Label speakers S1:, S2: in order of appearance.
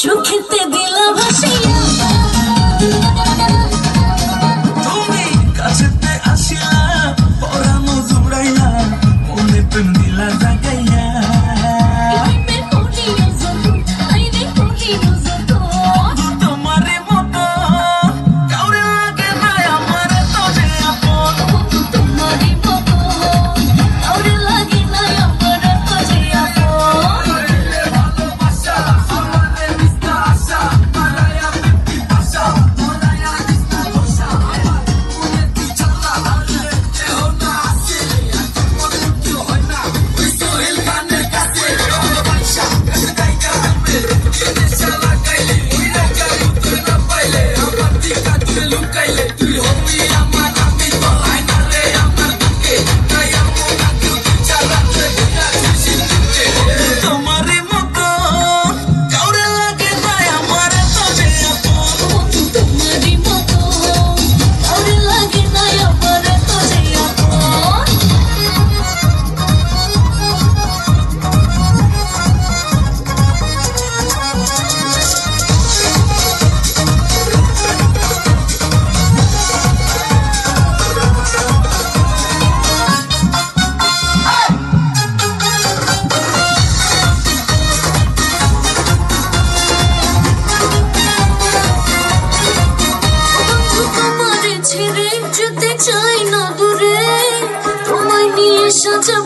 S1: সুখেতে দিলা ভাসিয়া
S2: তুমি কাছেতে আসিয়া পরানো জুড়াইয়া মনে প্রেম দিলা জাগাইয়া তোমারে মতো কাউরে লাগে না আমার তোরে আপন
S1: তোমারই মতো কাউরে লাগে না আমার তোরে আপন
S2: ভালোবাসা আমারে মিস্তা আশা মারায়া পিপি ভাষা মারায়া মিস্তা ভাষা আমার মনে কি চালা আরে এও না আসে মনে কি হয় না ওই সোহেল খানের কাছে ভালোবাসা কাছে গাইকা আমরা দেশা লাগাইলে ওই রাগা উত্তর না পাইলে আমার দিকা তুই লুকাইলে তুই হবি আমার আমি তো আইনা রে আমার বুকে তাই আমো না কেউ চালা রে বিনা চিন্তিতে তোমারে মতো কাউরে লাগে না আমার তোরে আপন
S1: তোমারই মতো কাউরে লাগে না আমার তোরে আপন তোমারে ছেড়ে যেতে চাই না দূরে তোমায় নিয়ে সাজাবো